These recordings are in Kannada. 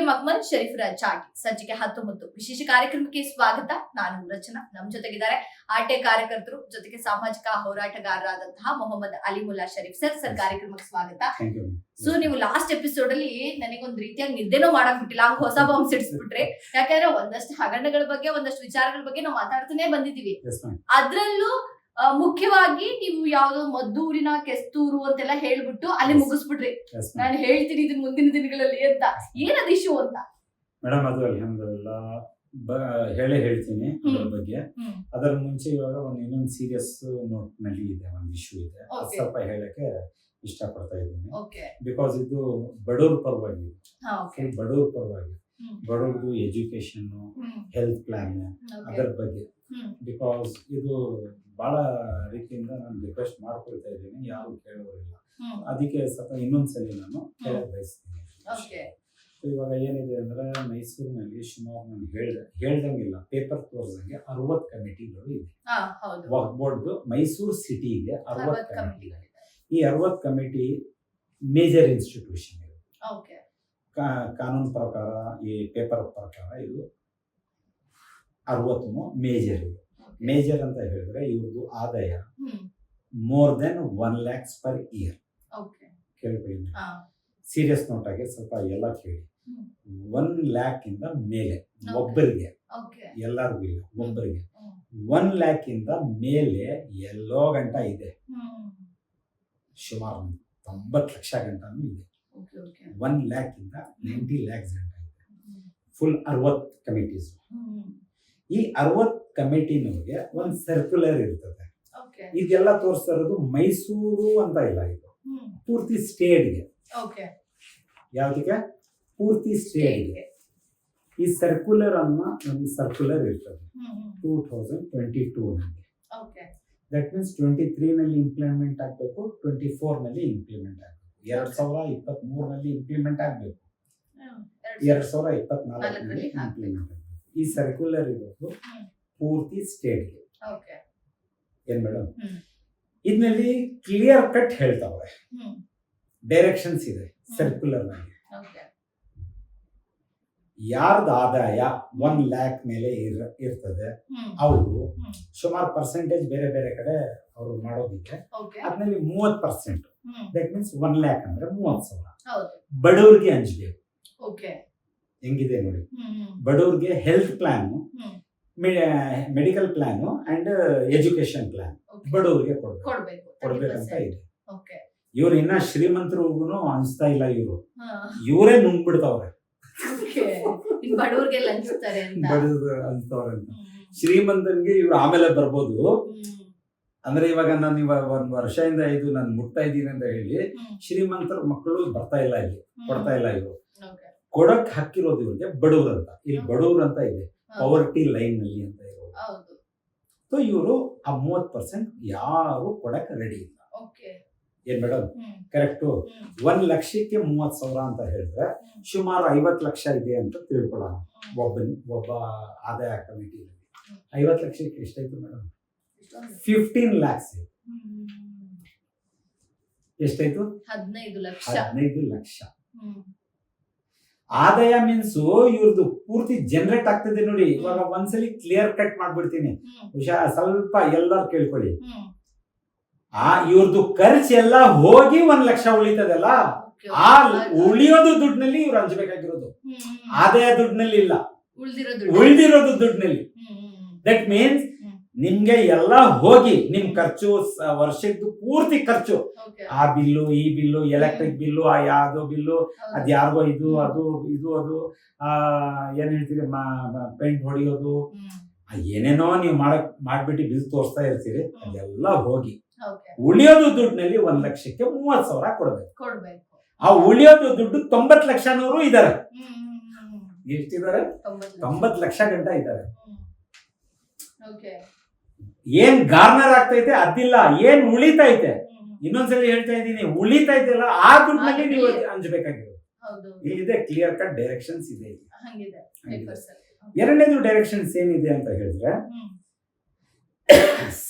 ಮಗ್ಮಲ್ ಶರೀಫ್ರ ಚಾಟಿ ಸಂಚಿಕೆ 19 ವಿಶೇಷ ಕಾರ್ಯಕ್ರಮಕ್ಕೆ ಸ್ವಾಗತ. ನಾನು ರಚನಾ. ನಮ್ಮ ಜೊತೆಗಿದ್ದಾರೆ ಆರ್ಟೆ ಕಾರ್ಯಕರ್ತರು ಜೊತೆಗೆ ಸಾಮಾಜಿಕ ಹೋರಾಟಗಾರರಾದಂತಹ ಮೊಹಮ್ಮದ್ ಅಲಿಮುಲ್ಲಾ ಶರೀಫ್ ಸರ್ ಕಾರ್ಯಕ್ರಮಕ್ಕೆ ಸ್ವಾಗತ. ಸೊ ನೀವು ಲಾಸ್ಟ್ ಎಪಿಸೋಡ್ ಅಲ್ಲಿ ನನಗೊಂದ್ ರೀತಿಯಾಗಿ ನಿದ್ದೆನೂ ಮಾಡಕ್ ಬಿಟ್ಟಿಲ್ಲ, ಹಂಗ ಹೊಸ ಬಾಂಬ್ ಸಿಡಿಸ್ಬಿಟ್ರೆ. ಯಾಕಂದ್ರೆ ಒಂದಷ್ಟು ಹಗರಣಗಳ ಬಗ್ಗೆ ಒಂದಷ್ಟು ವಿಚಾರಗಳ ಬಗ್ಗೆ ನಾವು ಮಾತಾಡ್ತಾನೆ ಬಂದಿದೀವಿ. ಅದ್ರಲ್ಲೂ ಮುಖ್ಯವಾಗಿ ನೀವು ಯಾವ್ದೋ ಮದ್ದೂರಿನ ಕೆಸ್ತೂರು ಅಂತೆಲ್ಲ ಹೇಳ್ಬಿಟ್ಟು ಅಲ್ಲಿ ಮುಗಿಸ್ಬಿಟ್ರಿ. ನಾನು ಹೇಳ್ತೀನಿ ಇದನ್ ಮುಂದಿನ ದಿನಗಳಲ್ಲಿ ಅಂತ. ಏನದ ಇಶ್ಯೂ ಅಂತ ಮೇಡಮ್? ಅದು ಅಲ್ಹಮ್ದುಲಿಲ್ಲಾ ಹೇಳ್ತೀನಿ ಅದ್ರ ಬಗ್ಗೆ. ಅದರ ಮುಂಚೆ ಇವಾಗ ಇನ್ನೊಂದು ಸೀರಿಯಸ್ ನೋಟ್ ನಲ್ಲಿ ಇದೆ, ಒಂದು ಇಶ್ಯೂ ಇದೆ. ಸ್ವಲ್ಪ ಹೇಳಕ್ಕೆ ಇಷ್ಟಪಡ್ತಾ ಇದ್ದೀನಿ. ಬಿಕಾಸ್ ಇದು ಬಡವ್ರ ಪರವಾಗಿ, ಬಡವ್ರ ಪರವಾಗಿ, ಬಡವ್ರದ್ದು ಎಜುಕೇಶನ್, ಹೆಲ್ತ್ ಪ್ಲಾನ್, ಅದರ ಬಗ್ಗೆ. ಬಿಕಾಸ್ ಇದು ಬಹಳ ರೀತಿಯಿಂದ ನಾನು ರಿಕ್ವೆಸ್ಟ್ ಮಾಡ್ಕೊಳ್ತಾ ಇದ್ದೀನಿ, ಯಾರು ಕೇಳೋರಿಲ್ಲ. ಅದಕ್ಕೆ ಸ್ವಲ್ಪ ಇನ್ನೊಂದ್ಸಲಿ ನಾನು ಹೇಳಕ್ ಬಯಸ್ತೀನಿ. ಇವಾಗ ಏನಿದೆ ಅಂದ್ರೆ, ಮೈಸೂರಿನಲ್ಲಿ ಸುಮಾರು ನಾನು ಹೇಳ್ದಂಗಿಲ್ಲ, ಪೇಪರ್ ತೋರ್ಸಂಗೆ 60 ಕಮಿಟಿಗಳು ಇದೆ. ವಕ್ಫ್ ಬೋರ್ಡ್ದು ಮೈಸೂರು ಸಿಟಿಗೆ 60 ಕಮಿಟಿಗಳಿದೆ. ಈ 60 ಕಮಿಟಿ ಮೇಜರ್ ಇನ್ಸ್ಟಿಟ್ಯೂಷನ್ ಇದೆ. ಕಾನೂನು ಪ್ರಕಾರ, ಈ ಪೇಪರ್ ಪ್ರಕಾರ ಇದು 60 ಮೇಜರ್ ಇದೆ. ಮೇಜರ್ ಅಂತ ಹೇಳಿದ್ರೆ ಇವ್ರದ್ದು ಆದಾಯ more than 1 lakhs per year. ಕೇಳ್ಕೊಳ್ಳಿ, ಸೀರಿಯಸ್ ನೋಟ್ ಆಗಿ ಸ್ವಲ್ಪ ಎಲ್ಲ ಕೇಳಿ. 1 lakh ಇಂದ ಮೇಲೆ ಒಬ್ಬರಿಗೆ, ಎಲ್ಲರಿಗೂ ಇಲ್ಲ, ಒಬ್ಬರಿಗೆ 1 lakh ಇಂದ ಮೇಲೆ ಎಲ್ಲೋ ಗಂಟ ಇದೆ. ಸುಮಾರು 90 ಲಕ್ಷ ಗಂಟನೂ ಇದೆ. 1 lakh ಇಂದ 90 lakhs ಗಂಟ ಇದೆ. Full 60 committees. ಈ 60 ಕಮಿಟಿನವ್ರಿಗೆ ಒಂದು ಸರ್ಕ್ಯುಲರ್ ಇರ್ತದೆ. ಇದೆಲ್ಲ ತೋರಿಸ್ತಾ ಇರೋದು ಮೈಸೂರು ಅಂತ ಇಲ್ಲ, ಇದು ಪೂರ್ತಿ ಸ್ಟೇಟ್ಗೆ. ಯಾವ್ದಕ್ಕೆ? ಪೂರ್ತಿ ಸ್ಟೇಟ್ಗೆ. ಈ ಸರ್ಕ್ಯುಲರ್ ಅನ್ನ ಒಂದು ಸರ್ಕ್ಯುಲರ್ ಇರ್ತದೆ 2022 ನಲ್ಲಿ. ದಟ್ ಮೀನ್ಸ್ 23 ನಲ್ಲಿ ಇಂಪ್ಲಿಮೆಂಟ್ ಆಗಬೇಕು, 24 ನಲ್ಲಿ ಇಂಪ್ಲಿಮೆಂಟ್ ಆಗಬೇಕು, 2023 ನಲ್ಲಿ ಇಂಪ್ಲಿಮೆಂಟ್ ಆಗಬೇಕು, 2024 ನಲ್ಲಿ ಇಂಪ್ಲಿಮೆಂಟ್ ಆಗಬೇಕು. ಈ ಸರ್ಕ್ಯುಲರ್ ಇರೋದು ಪೂರ್ತಿ ಸ್ಟೇಟ್ಗೆ. ಏನ್ ಮೇಡಮ್? ಇದರಲ್ಲಿ ಕ್ಲಿಯರ್ ಕಟ್ ಹೇಳ್ತಾವ್ರೆ, ಡೈರೆಕ್ಷನ್ಸ್ ಇದೆ ಸರ್ಕ್ಯುಲರ್ ನಲ್ಲಿ. ಯಾರ್ದ ಆದಾಯ 1 lakh ಮೇಲೆ ಇರ್ತದೆ, ಅವರು ಸುಮಾರು ಪರ್ಸೆಂಟೇಜ್ ಬೇರೆ ಬೇರೆ ಕಡೆ ಅವರು ಮಾಡೋದಿಕ್ಕೆ. ಅದ್ರಲ್ಲಿ 30%, ದಟ್ ಮೀನ್ಸ್ 1 lakh ಅಂದ್ರೆ 30,000 ಬಡವ್ರಿಗೆ ಹಂಚ್ಬೇಕು. ಹೆಂಗಿದೆ ನೋಡಿ, ಬಡವ್ರಿಗೆ health plan, medical plan and education plan ಬಡವ್ರಿಗೆ ಕೊಡ್ಬೇಕಂತ ಇದೆ. ಇವ್ರು ಇನ್ನ ಶ್ರೀಮಂತರಿಗೂ ಅನ್ಸ್ತಾ ಇಲ್ಲ, ಇವರೇ ನುಂಗ್ಬಿಡ್ತಾವ್ರೆ, ಬಡವ್ರಿಗೆ ಹಂಚ್ತವ್ರೆ ಅಂತ. ಶ್ರೀಮಂತನ್ಗೆ ಇವ್ರು ಆಮೇಲೆ ಬರ್ಬೋದು. ಅಂದ್ರೆ ಇವಾಗ ನಾನು ಇವಾಗ 1 ವರ್ಷದಿಂದ ಇದು ನಾನು ಮುಟ್ತಾ ಇದ್ದೀನಿ ಅಂತ ಹೇಳಿ ಶ್ರೀಮಂತರ ಮಕ್ಕಳು ಬರ್ತಾ ಇಲ್ಲ, ಇಲ್ಲಿ ಕೊಡ್ತಾ ಇಲ್ಲ. ಇವರು ಕೊಡಕ್ ಹಾಕಿರೋದು ಇವ್ರಿಗೆ ಬಡವ್ರು ಅಂತ. ಇಲ್ಲಿ ಬಡವ್ರು ಅಂತ ಇದೆ, ಪವರ್ಟಿ ಲೈನ್ ನಲ್ಲಿ ಅಂತ ಇರೋದು. ಸೊ ಇವರು ಆ 30% ಯಾರು ಕೊಡಕ್ ರೆಡಿ ಇಲ್ಲ. ಏನ್ ಮೇಡಮ್? ಕರೆಕ್ಟು. 1 ಲಕ್ಷಕ್ಕೆ 30,000 ಅಂತ ಹೇಳಿದ್ರೆ ಸುಮಾರು 50 ಲಕ್ಷ ಇದೆ ಅಂತ ತಿಳ್ಕೊಳ್ಳೋಣ. ಒಬ್ಬ ಆದಾಯ ಕಮಿಟಿ 50 ಲಕ್ಷಕ್ಕೆ ಎಷ್ಟಾಯ್ತು ಮೇಡಮ್? 15 lakhs. ಎಷ್ಟಾಯ್ತು? 15 ಲಕ್ಷ ಆದಾಯ. ಮೀನ್ಸ್ ಇವ್ರದ್ದು ಪೂರ್ತಿ ಜನರೇಟ್ ಆಗ್ತದೆ ನೋಡಿ. ಇವಾಗ ಒಂದ್ಸಲಿ ಕ್ಲಿಯರ್ ಕಟ್ ಮಾಡ್ಬಿಡ್ತೀನಿ, ಸ್ವಲ್ಪ ಎಲ್ಲರೂ ಕೇಳ್ಕೊಳ್ಳಿ. ಇವ್ರದ್ದು ಖರ್ಚು ಎಲ್ಲ ಹೋಗಿ 1 ಲಕ್ಷ ಉಳಿತದಲ್ಲ, ಆ ಉಳಿಯೋದು ದುಡ್ಡಿನಲ್ಲಿ ಇವ್ರು ಹಂಚ್ಬೇಕಾಗಿರೋದು, ಆದಾಯ ದುಡ್ಡಿನಲ್ಲಿ ಇಲ್ಲ, ಉಳಿದಿರೋದು ದುಡ್ಡಿನಲ್ಲಿ. ದಟ್ ಮೀನ್ಸ್ ನಿಮ್ಗೆ ಎಲ್ಲ ಹೋಗಿ ನಿಮ್ ಖರ್ಚು, ವರ್ಷದ್ದು ಪೂರ್ತಿ ಖರ್ಚು, ಆ ಬಿಲ್ಲು, ಈ ಬಿಲ್ಲು, ಎಲೆಕ್ಟ್ರಿಕ್ ಬಿಲ್ಲು, ಆ ಯಾವ್ದೋ ಬಿಲ್ಲು, ಅದ್ಯಾರ್ಗೋ ಇದು ಅದು ಏನ್ ಹೇಳ್ತೀರಿ, ಪೇಂಟ್ ಹೊಡಿಯೋದು, ಏನೇನೋ ನೀವು ಮಾಡ್ಬಿಟ್ಟು ಬಿಲ್ ತೋರಿಸ್ತಾ ಇರ್ತೀರಿ. ಅದೆಲ್ಲ ಹೋಗಿ ಉಳಿಯೋದು ದುಡ್ಡಿನಲ್ಲಿ 1 ಲಕ್ಷಕ್ಕೆ 30,000 ಕೊಡ್ಬೇಕು. ಆ ಉಳಿಯೋದು ದುಡ್ಡು 90 ಲಕ್ಷನವರು ಇದ್ದಾರೆ. ಎಷ್ಟಿದ್ದಾರೆ? 90 ಲಕ್ಷ ಗಂಟ ಇದ್ದಾರೆ. ಏನ್ ಗಾರ್ನರ್ ಆಗ್ತೈತೆ ಅದಿಲ್ಲ, ಏನ್ ಉಳಿತೈತೆ, ಇನ್ನೊಂದ್ಸಲಿ ಹೇಳ್ತಾ ಇದ್ದೀನಿ, ಉಳಿತೈತೆಲ್ಲ ಆ ದುಡ್ಡಿನಲ್ಲಿ ನೀವು ಹಂಚ್ಬೇಕಾಗಿರೋದು. ಇಲ್ಲಿದೆ ಕ್ಲಿಯರ್ ಕಟ್ ಡೈರೆಕ್ಷನ್ಸ್ ಇದೆ. ಎರಡನೇದು ಡೈರೆಕ್ಷನ್ಸ್ ಏನಿದೆ ಅಂತ ಹೇಳಿದ್ರೆ,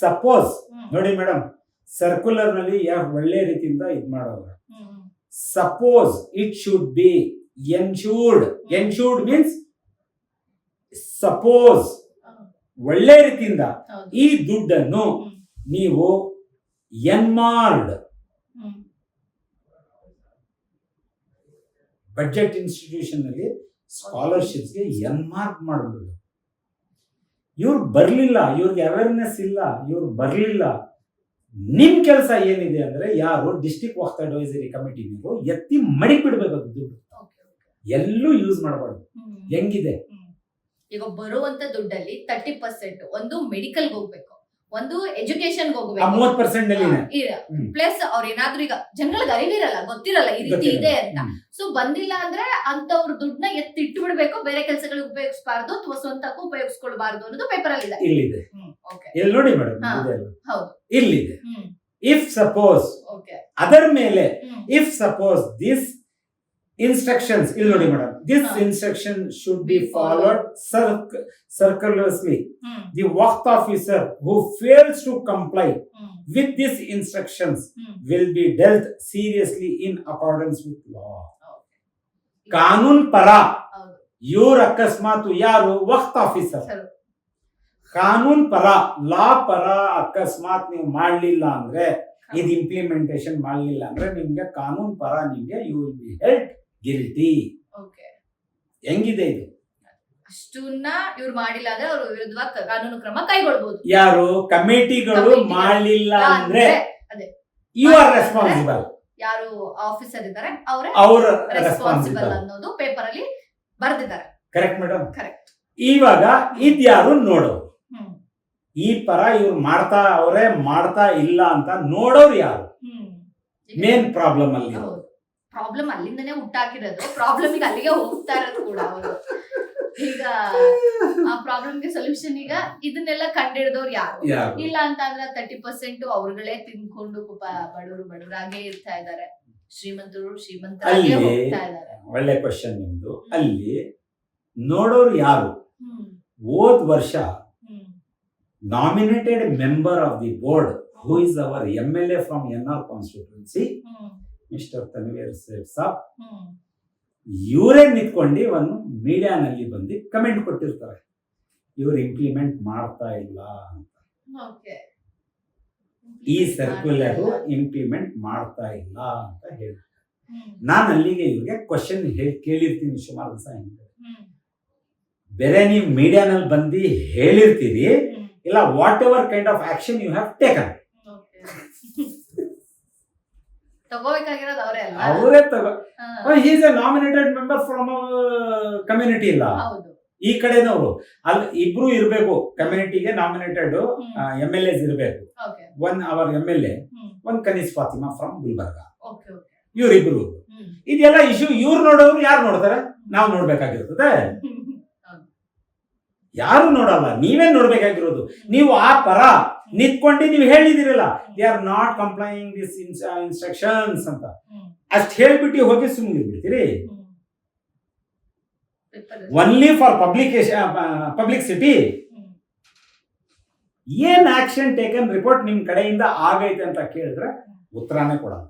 ಸಪೋಸ್ ನೋಡಿ ಮೇಡಮ್, ಸರ್ಕ್ಯುಲರ್ ನಲ್ಲಿ ಒಳ್ಳೆ ರೀತಿಯಿಂದ ಇದ್ ಮಾಡೋರು. Suppose it should be ensured means suppose ಒಳ್ಳೆ ರೀತಿಯಿಂದ ಈ ದುಡ್ಡನ್ನು ನೀವು ಎನ್ಮಾರ್ಡ್ ಬಜೆಟ್ ಇನ್ಸ್ಟಿಟ್ಯೂಷನ್ ನಲ್ಲಿ ಸ್ಕಾಲರ್ಶಿಪ್ಸ್ಗೆ ಎನ್ಮಾರ್ಕ್ ಮಾಡಬಹುದು. ಇವ್ರು ಬರ್ಲಿಲ್ಲ, ಇವ್ರಿಗೆ ಅವೇರ್ನೆಸ್ ಇಲ್ಲ, ಇವ್ರು ಬರ್ಲಿಲ್ಲ. ನಿಮ್ ಕೆಲಸ ಏನಿದೆ ಅಂದ್ರೆ ಯಾರು ಡಿಸ್ಟ್ರಿಕ್ಟ್ ವಕ್ಫ್ ಅಡ್ವೈಸರಿ ಕಮಿಟಿ ನೀವು ಎತ್ತಿ ಮಡಿಕ್ ಬಿಡ್ಬೇಕು ಅದು ದುಡ್ಡು, ಎಲ್ಲೂ ಯೂಸ್ ಮಾಡಬಾರ್ದು. ಹೆಂಗಿದೆ ಈಗ ಬರುವಂತ ದುಡ್ಡಲ್ಲಿ 30% ಒಂದು ಮೆಡಿಕಲ್ ಹೋಗ್ಬೇಕು, ಒಂದು ಎಜುಕೇಶನ್ ಹೋಗ್ಬೇಕು, 30% ಪ್ಲಸ್ ಅವ್ರ ಏನಾದ್ರೂ ಈಗ ಜನಗಳಿಗೆ ಅರಿವಿರಲ್ಲ, ಗೊತ್ತಿರಲ್ಲ ಈ ರೀತಿ ಇದೆ ಅಂತ. ಸೊ ಬಂದಿಲ್ಲ ಅಂದ್ರೆ ಅಂತವ್ರ ದುಡ್ಡನ್ನ ಎತ್ತಿಟ್ಟು ಬಿಡ್ಬೇಕು, ಬೇರೆ ಕೆಲಸಗಳಿಗೆ ಉಪಯೋಗಿಸಬಾರ್ದು ಅಥವಾ ಸ್ವಂತಕ್ಕೂ ಉಪಯೋಗಿಸ್ಕೊಳ್ಬಾರ್ದು ಅನ್ನೋದು ಪೇಪರ್ ಅಲ್ಲಿ ಇದೆ. ಇಲ್ಲಿದೆ, ಇಲ್ಲಿ ನೋಡಿ ಮೇಡಮ್, ಹೌದು ಇಲ್ಲಿದೆ. ಇಫ್ ಸಪೋಸ್ ಅದರ ಮೇಲೆ ಇಫ್ ಸಪೋಸ್ ದಿಸ್ instructions, ಇಲ್ಲಿ ನೋಡಿ madam, this instruction should be followed circularly. The waqf officer who fails to comply with these instructions will be dealt seriously in accordance with law. ಕಾನೂನ್ ಪರ ಇವ್ರ ಅಕಸ್ಮಾತ್ ಯಾರು ವಕ್ಫ್ ಆಫೀಸರ್, ಕಾನೂನ್ ಪರ ಲಾ ಪರ ಅಕಸ್ಮಾತ್ ನೀವು ಮಾಡ್ಲಿಲ್ಲ ಅಂದ್ರೆ, ಇದು ಇಂಪ್ಲಿಮೆಂಟೇಶನ್ ಮಾಡ್ಲಿಲ್ಲ ಅಂದ್ರೆ ನಿಮ್ಗೆ ಕಾನೂನ್ ಪರ ನಿಮ್ಗೆ you will be held guilty. ಹೆಂಗಿದೆ ಇದು? ಅಷ್ಟನ್ನ ಇವ್ರು ಮಾಡಿಲ್ಲ ಅಂದ್ರೆ ಅವ್ರ ವಿರುದ್ಧ ಕಾನೂನು ಕ್ರಮ ಕೈಗೊಳ್ಳಬಹುದು. ಯಾರು ಕಮಿಟಿಗಳು ಮಾಡಲಿಲ್ಲ ಅಂದ್ರೆ ಯು ಆರ್ ರೆಸ್ಪಾನ್ಸಿಬಲ್. ಯಾರು ಆಫೀಸರ್ ಇದ್ದಾರೆ ಅವರ ರೆಸ್ಪಾನ್ಸಿಬಲ್ ಅನ್ನೋದು ಪೇಪರ್ ಅಲ್ಲಿ ಬರ್ದಿದ್ದಾರೆ. Correct madam, correct. ಇವಾಗ ಇದ್ಯಾರು ನೋಡೋರು, ಈ ಪರ ಇವ್ರು ಮಾಡ್ತಾ ಇಲ್ಲ ಅಂತ ನೋಡೋರು ಯಾರು? ಮೇನ್ ಪ್ರಾಬ್ಲಮ್ ಅಲ್ಲಿ ಪ್ರಾಬ್ಲಮ್ ಅಲ್ಲಿಂದನೇ ಹುಟ್ಟಾಕಿರೋದು, ಪ್ರಾಬ್ಲಮ್ ಈಗ ಅಲ್ಲಿಗೆ ಹೋಗ್ತಾ ಇರೋದು ಕೂಡ ಅವರು. ಈಗ ಆ ಪ್ರಾಬ್ಲಮ್ಗೆ ಸೊಲ್ಯೂಷನ್ ಈಗ ಇದನ್ನೆಲ್ಲ ಕಂಡಿಡಿದವ್ರು ಯಾರು ಇಲ್ಲ ಅಂತ ಅಂದ್ರೆ 30% ಅವ್ರುಗಳೇ ತಿನ್ಕೊಂಡು ಬಡವರಾಗೇ ಇರ್ತಾ ಇದ್ದಾರೆ, ಶ್ರೀಮಂತರಾಗೇ ಹೋಗ್ತಾ ಇದ್ದಾರೆ. ಒಳ್ಳೆ ಕ್ವಶನ್ ನಿಮ್ದು. ಅಲ್ಲಿ ನೋಡೋರು ಯಾರು? ಹೋದ್ ವರ್ಷ nominated member of the board who is our MLA from NR constituency, mister Tanveer Sait saab, ಇವರೇ ನಿಂತ್ಕೊಂಡು ಒಂದು ಮೀಡಿಯಾನಲ್ಲಿ ಬಂದು ಕಮೆಂಟ್ ಕೊಟ್ಟಿರ್ತಾರೆ, ಇವರು ಇಂಪ್ಲಿಮೆಂಟ್ ಮಾಡ್ತಾ ಇಲ್ಲ ಅಂತ. ಈ ಸರ್ಕ್ಯುಲರ್ ಇಂಪ್ಲಿಮೆಂಟ್ ಮಾಡ್ತಾ ಇಲ್ಲ ಅಂತ ಹೇಳಿ ನಾನು ಅಲ್ಲಿಗೆ ಇವ್ರಿಗೆ ಕ್ವಶನ್ ಕೇಳಿರ್ತೀನಿ ಸುಮಾರು ದಿವಸ. ಬೇರೆ ನೀವು ಮೀಡಿಯಾನಲ್ಲಿ ಬಂದು ಹೇಳಿರ್ತೀರಿ ಇಲ್ಲ, whatever kind of action you have taken, ತಗೋಬೇಕಾಗಿರೋದು ಅವರೇ he is a nominated member from community ಇಲ್ಲ, ಈ ಕಡೆನವರು ಅಲ್ಲಿ ಇಬ್ರು ಇರ್ಬೇಕು, ಕಮ್ಯುನಿಟಿಗೆ ನಾಮಿನೇಟೆಡ್ MLAs ಇರ್ಬೇಕು. One our MLA, one Kaneez Fatima from Gulbarga, ಇವ್ರಿಬ್ರು. ಇದೆಲ್ಲ ಇಶ್ಯೂ ಇವ್ರು ನೋಡೋರು ಯಾರು ನೋಡ್ತಾರೆ? ನಾವು ನೋಡ್ಬೇಕಾಗಿರ್ತದೆ. ಯಾರು ನೋಡಲ್ಲ, ನೀವೇ ನೋಡ್ಬೇಕಾಗಿರೋದು. ನೀವು ಆ ಪರ ನಿಂತ್ಕೊಂಡು ನೀವು ಹೇಳಿದಿರಲ್ಲ, they are not complying this instructions ಅಂತ, ಅಷ್ಟು ಹೇಳ್ಬಿಟ್ಟು ಹೋಗಿ ಸುಮ್ಮನೆ ಬಿಡ್ತೀರಿ. Only for publicity. ಏನ್ ಆಕ್ಷನ್ ಟೇಕನ್ ರಿಪೋರ್ಟ್ ನಿಮ್ ಕಡೆಯಿಂದ ಆಗೈತೆ ಅಂತ ಕೇಳಿದ್ರೆ ಉತ್ತರನೇ ಕೊಡಲ್ಲ.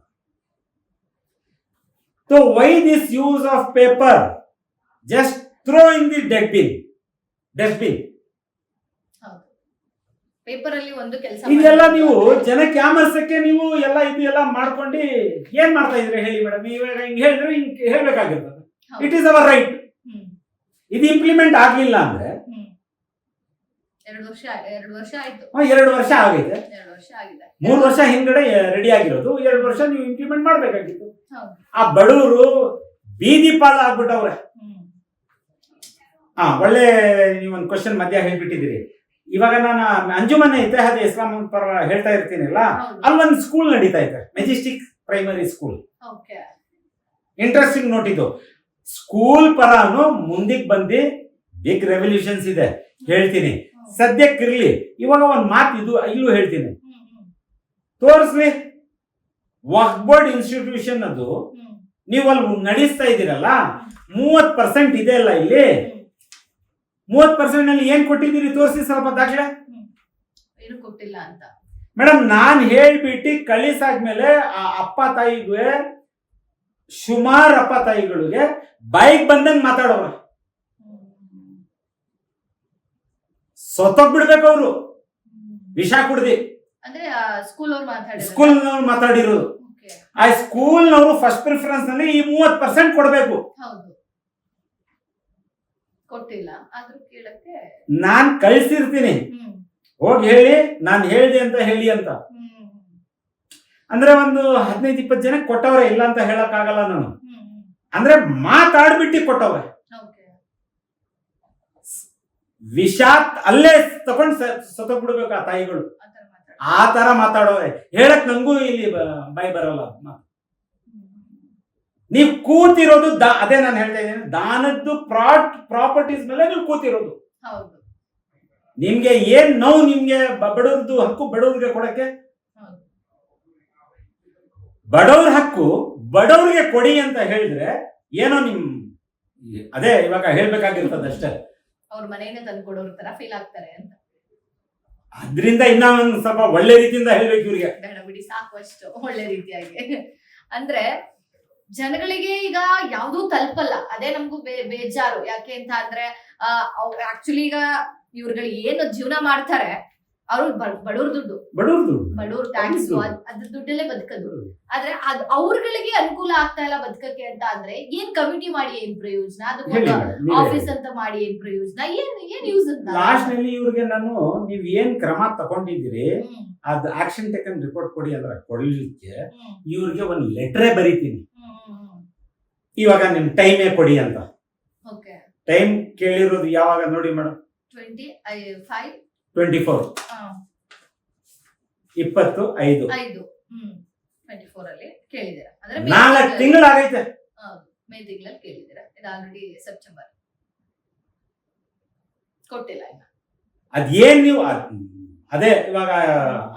So why this use of paper? Just throw in the dustbin. Paper ಅಲ್ಲಿ ಒಂದು ಕೆಲಸ ಇದೆಲ್ಲ ನೀವು ಜನಕ್ಕೆ ಯಾಮರ್ಸಕ್ಕೆ ನೀವು ಇದೆಲ್ಲ ಮಾಡ್ಕೊಂಡು ಏನ್ ಮಾಡ್ತಾ ಇದ್ರಿ ಹೇಳಿ ಮೇಡಮ್? ಇವಾಗ ಹಿಂಗ್ ಹೇಳಿದ್ರೆ ಹಿಂಗ್ ಹೇಳ್ಬೇಕಾಗಿರ್ತದೆ. It is our right. ಇದು ಇಂಪ್ಲಿಮೆಂಟ್ ಆಗ್ಲಿಲ್ಲ ಅಂದ್ರೆ 2 ವರ್ಷ ಆಯ್ತು. 2 ವರ್ಷ ಆಗೈತೆ. 3 ವರ್ಷ ಹಿಂದ್ಗಡೆ ರೆಡಿ ಆಗಿರೋದು, 2 ವರ್ಷ ನೀವು ಇಂಪ್ಲಿಮೆಂಟ್ ಮಾಡ್ಬೇಕಾಗಿತ್ತು. ಆ ಬಡವರು ಬೀದಿ ಪಾಲ ಆಗ್ಬಿಟ್ಟವ್ರೆ. ಒಳ್ಳೆ ನೀವೊಂದು ಕ್ವಶನ್ ಮಧ್ಯ ಹೇಳ್ಬಿಟ್ಟಿದ್ದೀರಿ. ಇವಾಗ ನಾನು ಅಂಜುಮನೆ ಇತಿಹಾದ ಇಸ್ಲಾಂ ಪರ ಹೇಳ್ತಾ ಇರ್ತೀನಿಲ್ಲ, ಅಲ್ಲೊಂದು ಸ್ಕೂಲ್ ನಡೀತಾ ಇದೆ, Majestic primary school. Interesting note ಇದು. ಸ್ಕೂಲ್ ಪರನು ಮುಂದಕ್ಕೆ ಬಂದು ಬಿಗ್ ರೆವಲ್ಯೂಷನ್ಸ್ ಇದೆ, ಹೇಳ್ತೀನಿ. ಸದ್ಯಕ್ಕಿರ್ಲಿ, ಇವಾಗ ಒಂದು ಮಾತು ಇಲ್ಲೂ ಹೇಳ್ತೀನಿ, ತೋರಿಸ್ಲಿ. ವಕ್ಫ್ ಬೋರ್ಡ್ ಇನ್ಸ್ಟಿಟ್ಯೂಷನ್ ಅದು ನೀವು ಅಲ್ಲಿ ನಡೆಸ್ತಾ ಇದ್ದೀರಲ್ಲ, 30% ಇದೆ ಅಲ್ಲ ಇಲ್ಲಿ. 30% ನಲ್ಲಿ ಏನ್ ಕೊಟ್ಟಿದ್ದೀರಿ ತೋರಿಸಿ ಸ್ವಲ್ಪ ದಾಖಲೆ. ಏನು ಕೊಟ್ಟಿಲ್ಲ ಅಂತ ಮೇಡಮ್, ನಾನ್ ಹೇಳ್ಬಿಟ್ಟು ಕಳಿಸಾದ್ಮೇಲೆ ಆ ಅಪ್ಪ ತಾಯಿಗೆ ಸುಮಾರು ಅಪ್ಪ ತಾಯಿಗಳಿಗೆ ಬೈಕ್ ಬಂದಂಗ್ ಮಾತಾಡೋರ, ಸೊತ್ತೋಗ್ಬಿಡ್ಬೇಕು ಅವರು ವಿಷ ಕುಡ್ದಿ. ಅಂದ್ರೆ ಸ್ಕೂಲ್ನವ್ರು ಮಾತಾಡಿರೋದು. ಆ ಸ್ಕೂಲ್ನವರು ಫಸ್ಟ್ ಪ್ರಿಫರೆನ್ಸ್ ನಲ್ಲಿ ಈ 30% ಕೊಡ್ಬೇಕು. ಕೊಟ್ಟಿಲ್ಲ, ಆದ್ರೂ ಕೇಳಕ್ಕೆ ನಾನ್ ಕಳ್ಸಿರ್ತೀನಿ, ಹೋಗಿ ಹೇಳಿ ನಾನು ಹೇಳ್ದೆ ಅಂತ ಹೇಳಿ ಅಂತ. ಅಂದ್ರೆ ಒಂದು 15-20 ಜನ ಕೊಟ್ಟವ್ರೆ, ಇಲ್ಲ ಅಂತ ಹೇಳಕ್ ಆಗಲ್ಲ ನಾನು. ಅಂದ್ರೆ ಮಾತಾಡ್ಬಿಟ್ಟು ಕೊಟ್ಟವ್ರೆ. ವಿಷ ಅಲ್ಲೇ ತಗೊಂಡ್ ಸತ್ತೋಗ್ಬಿಡ್ಬೇಕು ಆ ತಾಯಿಗಳು. ಆ ತರ ಮಾತಾಡೋರೆ. ಹೇಳಕ್ ನಂಗೂ ಇಲ್ಲಿ ಬಾಯಿ ಬರಲ್ಲ. ನೀವು ಕೂತಿರೋದು ಅದೇ ನಾನು ಹೇಳ್ತಾ ಇದ್ದೀನಿ, ದಾನದ್ದು ಪ್ರಾಪರ್ಟೀಸ್ ಮೇಲೆ ನೀವು ಕೂತಿರೋದು. ನಿಮ್ಗೆ ಏನ್ ನೋವು, ನಿಮ್ಗೆ ಬಡವ್ರದ್ದು ಹಕ್ಕು ಬಡವ್ರಿಗೆ ಕೊಡಕ್ಕೆ, ಬಡವ್ರ ಹಕ್ಕು ಬಡವ್ರಿಗೆ ಕೊಡಿ ಅಂತ ಹೇಳಿದ್ರೆ ಏನೋ ಅದೇ ಇವಾಗ ಹೇಳ್ಬೇಕಾಗಿರ್ತದ ಅಷ್ಟೇ. ಅವ್ರ ಮನೆಯಿಂದ ತಂದು ಕೊಡೋರ್ ತರ ಫೀಲ್ ಆಗ್ತಾರೆ ಅಂತ. ಅದ್ರಿಂದ ಇನ್ನ ಒಂದ್ ಸ್ವಲ್ಪ ಒಳ್ಳೆ ರೀತಿಯಿಂದ ಹೇಳ್ಬೇಕು ಇವ್ರಿಗೆ. ಬೇಡ ಬಿಡಿ, ಸಾಕು ಅಷ್ಟು ಒಳ್ಳೆ ರೀತಿಯಾಗಿ. ಅಂದ್ರೆ ಜನಗಳಿಗೆ ಈಗ ಯಾವ್ದೂ ತಲುಪಲ್ಲ, ಅದೇ ನಮ್ಗೂ ಬೇಜಾರು. ಯಾಕೆ ಅಂತ ಅಂದ್ರೆ ಆಕ್ಚುಲಿ ಈಗ ಇವ್ರುಗಳು ಏನು ಜೀವನ ಮಾಡ್ತಾರೆ, ಅವ್ರು ಬಡವ್ರ ದುಡ್ಡು, ಬಡವ್ರ ಟ್ಯಾಕ್ಸ್, ಅದ್ರ ದುಡ್ಡಲ್ಲೇ ಬದುಕದು. ಆದ್ರೆ ಅದು ಅವ್ರಗಳಿಗೆ ಅನುಕೂಲ ಆಗ್ತಾ ಇಲ್ಲ ಬದುಕಕ್ಕೆ ಅಂತ ಅಂದ್ರೆ ಏನ್ ಕಮಿಟಿ ಮಾಡಿ ಏನ್ ಪ್ರಯೋಜನ, ಅದಕ್ಕೆ ಆಫೀಸ್ ಅಂತ ಮಾಡಿ ಏನ್ ಪ್ರಯೋಜನ, ಏನ್ ಯೂಸ್ ಅಂತ. ಲಾಸ್ಟ್ ನಲ್ಲಿ ಇವ್ರಿಗೆ ನಾನು ನೀವ್ ಏನ್ ಕ್ರಮ ತಗೊಂಡಿದ್ದೀರಿ ಅದ್ ಆಕ್ಷನ್ ಟೇಕನ್ ರಿಪೋರ್ಟ್ ಕೊಡಿ ಅಂದ್ರೆ ಕೊಡ್ಲಿಕ್ಕೆ ಇವ್ರಿಗೆ ಒಂದ್ ಲೆಟರೇ ಬರೀತೀನಿ. ಇವಾಗ ನಿಮ್ ಟೈಮೇ ಕೊಡಿ ಅಂತ. ಟೈಮ್ ಕೇಳಿರೋದು ಯಾವಾಗ ನೋಡಿ ಮೇಡಮ್, 24 25 24 ಅಲ್ಲಿ ಕೇಳಿದ್ದೀರಾ ಅಂದ್ರೆ 4 ತಿಂಗಳಾಗೈತೆ. ಮೇ ತಿಂಗಳಲ್ಲಿ ಕೇಳಿದ್ದೀರಾ, ಇದು ಆಲ್ರೆಡಿ ಸೆಪ್ಟೆಂಬರ್. ಕೊಟ್ಟಿಲ್ಲ ಇನ್ನ. ಅದೇನ್ ನೀವು ಅದೇ ಇವಾಗ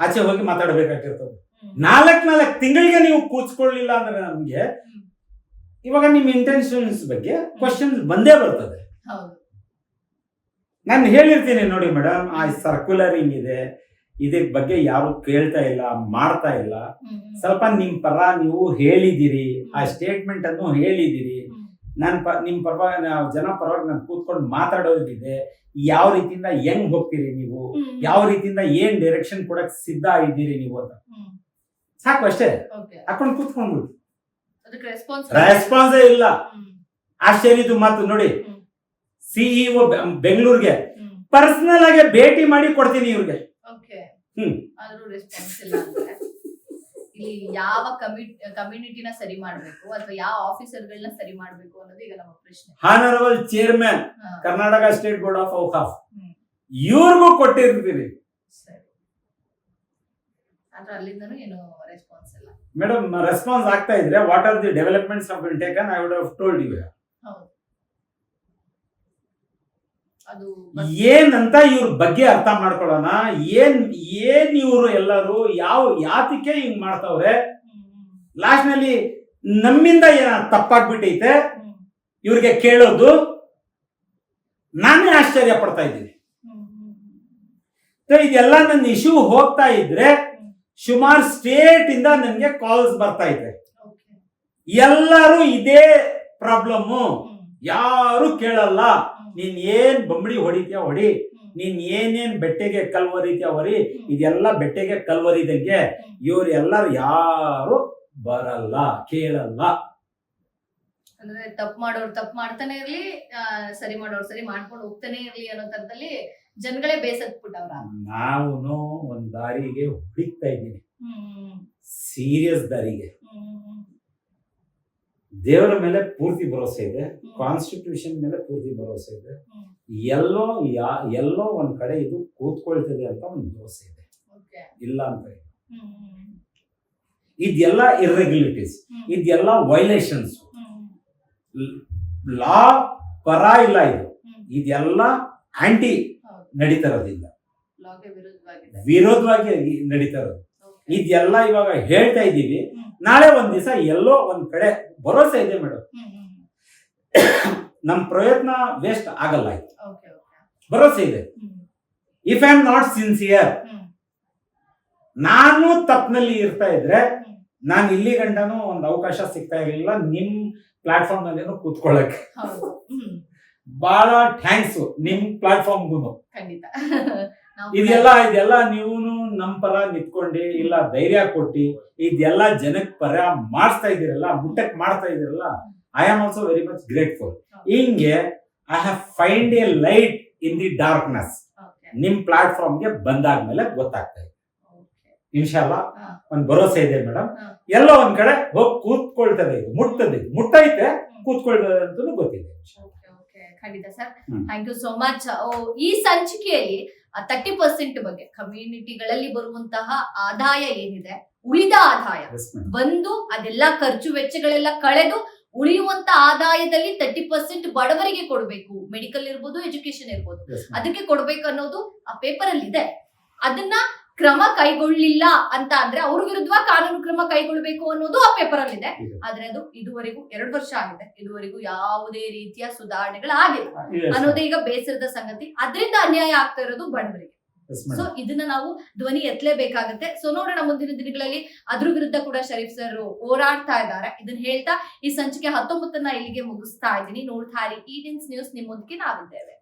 ಆಚೆ ಹೋಗಿ ಮಾತಾಡ್ಬೇಕಾಗಿರ್ತದೆ. 4 ತಿಂಗಳಿಗೆ ನೀವು ಕೂತ್ಕೊಳ್ಳಿಲ್ಲ ಅಂದ್ರೆ ನಮ್ಗೆ ಇವಾಗ ನಿಮ್ ಇಂಟೆನ್ಷನ್ಸ್ ಬಗ್ಗೆ ಕ್ವಶನ್ಸ್ ಬಂದೇ ಬರ್ತದೆ. ನಾನು ಹೇಳಿರ್ತೀನಿ ನೋಡಿ ಮೇಡಮ್, ಆ ಸರ್ಕ್ಯುಲರ್ ಹಿಂಗಿದೆ, ಇದ್ರ ಬಗ್ಗೆ ಯಾರು ಕೇಳ್ತಾ ಇಲ್ಲ, ಮಾಡ್ತಾ ಇಲ್ಲ. ಸ್ವಲ್ಪ ನಿಮ್ ಪರ ನೀವು ಹೇಳಿದಿರಿ, ಆ ಸ್ಟೇಟ್ಮೆಂಟ್ ಅನ್ನು ಹೇಳಿದಿರಿ. ನಿಮ್ ಪರವಾಗಿ ಜನ ಪರವಾಗಿ ನಾನು ಕೂತ್ಕೊಂಡು ಮಾತಾಡೋದಿದೆ. ಯಾವ ರೀತಿಯಿಂದ ಹೆಂಗ್ ಹೋಗ್ತೀರಿ ನೀವು, ಯಾವ ರೀತಿಯಿಂದ ಏನ್ ಡೈರೆಕ್ಷನ್ ಕೊಡಕ್ ಸಿದ್ಧ ಇದ್ದೀರಿ ನೀವು ಅಂತ ಸಾಕು ಅಷ್ಟೇ. ಹಾಕೊಂಡು ಕೂತ್ಕೊಂಡ್ಬಿಡು, ರೆಸ್ಪಾನ್ಸೇ ಇಲ್ಲ. ಆಶ್ಚರ್ಯದು ಮಾತು ನೋಡಿ, ಸಿಇಒ ಬೆಂಗಳೂರಿಗೆ ಪರ್ಸನಲ್ ಆಗಿ ಭೇಟಿ ಮಾಡಿ ಕೊಡ್ತೀನಿ ಇವ್ರಿಗೆ. ಇಲ್ಲಿ ಯಾವ ಕಮ್ಯುನಿಟಿನ ಸರಿ ಮಾಡ್ಬೇಕು ಅಥವಾ ಯಾವ ಆಫೀಸರ್ಗಳನ್ನ ಸರಿ ಮಾಡ್ಬೇಕು ಅನ್ನೋದು ಈಗ ನಮ್ಮ ಪ್ರಶ್ನೆ. Honourable chairman Karnataka state board of Auqaf ಇವ್ರಿಗೂ ಕೊಟ್ಟಿರ್ತೀವಿ. ಅಲ್ಲಿಂದನೂ ಏನು ರೆಸ್ಪಾನ್ಸ್ ಇಲ್ಲ ಮೇಡಮ್. ರೆಸ್ಪಾನ್ಸ್ ಆಗ್ತಾ ಇದ್ರೆ what are the developments of been taken, I would have told you. ಅದು ಏನಂತ ಇವ್ರ ಬಗ್ಗೆ ಅರ್ಥ ಮಾಡ್ಕೊಳ್ಳೋಣ. ಏನ್ ಇವರು ಎಲ್ಲರೂ ಯಾತಿಕೆ ಹಿಂಗ್ ಮಾಡ್ತಾವ್ರೆ. ಲಾಸ್ಟ್ ನಲ್ಲಿ ನಮ್ಮಿಂದ ಏನ ತಪ್ಪಾಗ್ಬಿಟ್ಟೈತೆ ಇವ್ರಿಗೆ ಕೇಳೋದು. ನಾನೇ ಆಶ್ಚರ್ಯ ಪಡ್ತಾ ಇದ್ದೀನಿ. ಇದೆಲ್ಲ ನನ್ನ ಇಶ್ಯೂ ಹೋಗ್ತಾ ಇದ್ರೆ ಸುಮಾರು ಸ್ಟೇಟ್ ಇಂದ ನನ್ಗೆ ಕಾಲ್ಸ್ ಬರ್ತಾ ಇದೆ. ಎಲ್ಲರೂ ಇದೇ ಪ್ರಾಬ್ಲಮ್, ಯಾರು ಕೇಳಲ್ಲ. ನೀನ್ ಏನ್ ಬಂಬಳಿ ಹೊಡಿತೀಯ ಹೊಡಿ, ನೀನ್ ಏನೇನ್ ಬೆಟ್ಟೆಗೆ ಕಲ್ವರಿತೀಯ ಹೊರಿ, ಇದೆಲ್ಲ ಬೆಟ್ಟೆಗೆ ಕಲ್ವರಿದಂಗೆ. ಇವ್ರು ಎಲ್ಲರೂ ಯಾರು ಬರಲ್ಲ, ಕೇಳಲ್ಲ. ಅಂದ್ರೆ ತಪ್ಪು ಮಾಡೋರು ತಪ್ಪು ಮಾಡ್ತಾನೆ ಇರ್ಲಿ, ಸರಿ ಮಾಡೋರು ಸರಿ ಮಾಡ್ಕೊಂಡು ಹೋಗ್ತಾನೆ ಇರ್ಲಿ ಅನ್ನೋ ತರದಲ್ಲಿ ಜನಗಳೇ ಬೇಸತ್ಬಿಟ್ಟವ್ರ. ನಾವು ಒಂದ್ ದಾರಿಗೆ ಹುಡುಕ್ತಾ ಇದ್ದೀನಿ, ಸೀರಿಯಸ್ ದಾರಿಗೆ. ದೇವರ ಮೇಲೆ ಪೂರ್ತಿ ಭರವಸೆ ಇದೆ, ಕಾನ್ಸ್ಟಿಟ್ಯೂಷನ್ ಮೇಲೆ ಪೂರ್ತಿ ಭರವಸೆ ಇದೆ. ಎಲ್ಲೋ ಒಂದ್ ಕಡೆ ಇದು ಕೂತ್ಕೊಳ್ತದೆ ಅಂತ ಒಂದು ಭರವಸೆ ಇದೆ, ಇಲ್ಲ ಅಂತ. ಇದೆಲ್ಲ ಇರ್ರೆಗ್ಯುಲೇಟೀಸ್, ಇದೆಲ್ಲ ವೈಲೇಷನ್ಸ್. ಲಾ ಪರ ಇಲ್ಲ, ಇದೆಲ್ಲ ಆಂಟಿ ನಡೀತಾ ಇರೋದ್ರಿಂದ, ವಿರೋಧವಾಗಿ ನಡೀತಾ ಇರೋದು. ಇದೆಲ್ಲ ಇವಾಗ ಹೇಳ್ತಾ ಇದ್ದೀವಿ. ನಾಳೆ ಒಂದ್ ದಿವಸ ಎಲ್ಲೋ ಒಂದ್ ಕಡೆ ಭರವಸೆ ಇದೆ ಮೇಡಮ್, ನಮ್ ಪ್ರಯತ್ನ ವೇಸ್ಟ್ ಆಗಲ್ಲ, ಭರವಸೆ ಇದೆ. If I am not sincere, ನಾನು ತಪ್ಪಿನಲ್ಲಿ ಇರ್ತಾ ಇದ್ರೆ ನಾನು ಇಲ್ಲಿ ಗಂಟನೂ ಒಂದು ಅವಕಾಶ ಸಿಗ್ತಾ ಇರಲಿಲ್ಲ ನಿಮ್ ಪ್ಲಾಟ್ಫಾರ್ಮ್ ನಲ್ಲಿ ಕೂತ್ಕೊಳ್ಳಕ್ಕೆ. ಹೌದು. ಬಹಳ ಥ್ಯಾಂಕ್ಸ್ ನಿಮ್ ಪ್ಲಾಟ್ಫಾರ್ಮ್ಗೂ. ಖಂಡಿತ. ಇದೆಲ್ಲ ನೀವು ನಮ್ ಪರ ನಿಂತ್ಕೊಂಡು ಇಲ್ಲ ಧೈರ್ಯ ಕೊಟ್ಟಿ ಇದೆಲ್ಲ ಜನಕ್ಕೆ ಪರ ಮಾಡಿಸ್ತಾ ಇದೀರಲ್ಲ, ಮುಟ್ಟಕ್ ಮಾಡ್ತಾ ಇದೀರಲ್ಲ, I am also very much grateful. ಹಿಂಗೆ I have find a light in the darkness ನಿಮ್ ಪ್ಲಾಟ್ಫಾರ್ಮ್ಗೆ ಬಂದಾದ್ಮೇಲೆ ಗೊತ್ತಾಗ್ತಾ ಇದೆ. ಇನ್ಶಾಲ್ಲಾ ಒಂದ್ ಭರೋಸೆ ಇದೆ ಮೇಡಮ್. ಎಲ್ಲೋ ಒಂದ್ ಕಡೆ ಹೋಗಿ ಕೂತ್ಕೊಳ್ತದೆ, ಇದು ಮುಟ್ಟೈತೆ ಕೂತ್ಕೊಳ್ತದೆ ಅಂತ ಗೊತ್ತಿದೆ. ಖಂಡಿತ sir, thank you so much. ಈ ಸಂಚಿಕೆಯಲ್ಲಿ 30% ಬಗ್ಗೆ ಕಮ್ಯುನಿಟಿಗಳಲ್ಲಿ ಬರುವಂತಹ ಆದಾಯ ಏನಿದೆ, ಉಳಿದ ಆದಾಯ ಬಂದು ಅದೆಲ್ಲ ಖರ್ಚು ವೆಚ್ಚಗಳೆಲ್ಲ ಕಳೆದು ಉಳಿಯುವಂತ ಆದಾಯದಲ್ಲಿ 30% ಬಡವರಿಗೆ ಕೊಡ್ಬೇಕು. ಮೆಡಿಕಲ್ ಇರ್ಬೋದು, ಎಜುಕೇಶನ್ ಇರ್ಬೋದು, ಅದಕ್ಕೆ ಕೊಡ್ಬೇಕು ಅನ್ನೋದು ಆ ಪೇಪರ್ ಅಲ್ಲಿ ಇದೆ. ಅದನ್ನ ಕ್ರಮ ಕೈಗೊಳ್ಳಿಲ್ಲ ಅಂತ ಅಂದ್ರೆ ಅವ್ರ ವಿರುದ್ಧ ಕಾನೂನು ಕ್ರಮ ಕೈಗೊಳ್ಳಬೇಕು ಅನ್ನೋದು ಆ ಪೇಪರ್ ಅಲ್ಲಿ ಇದೆ. ಆದ್ರೆ ಅದು ಇದುವರೆಗೂ 2 ವರ್ಷ ಆಗಿದೆ, ಇದುವರೆಗೂ ಯಾವುದೇ ರೀತಿಯ ಸುಧಾರಣೆಗಳಾಗಿಲ್ಲ ಅನ್ನೋದೇ ಈಗ ಬೇಸರದ ಸಂಗತಿ. ಅದರಿಂದ ಅನ್ಯಾಯ ಆಗ್ತಾ ಇರೋದು ಬಡವರಿಗೆ. ಸೊ ಇದನ್ನ ನಾವು ಧ್ವನಿ ಎತ್ತಲೇಬೇಕಾಗತ್ತೆ. ಸೊ ನೋಡೋಣ ಮುಂದಿನ ದಿನಗಳಲ್ಲಿ ಅದ್ರ ವಿರುದ್ಧ ಕೂಡ ಶರೀಫ್ ಸರ್ ಹೋರಾಡ್ತಾ ಇದ್ದಾರೆ. ಇದನ್ನ ಹೇಳ್ತಾ ಈ ಸಂಚಿಕೆ 19 ಇಲ್ಲಿಗೆ ಮುಗಿಸ್ತಾ ಇದ್ದೀನಿ. ನೋಡ್ತಾ ಇರಿ E-Teens ನ್ಯೂಸ್, ನಿಮ್ಮೊಂದಿಗೆ ನಾವಿದ್ದೇವೆ.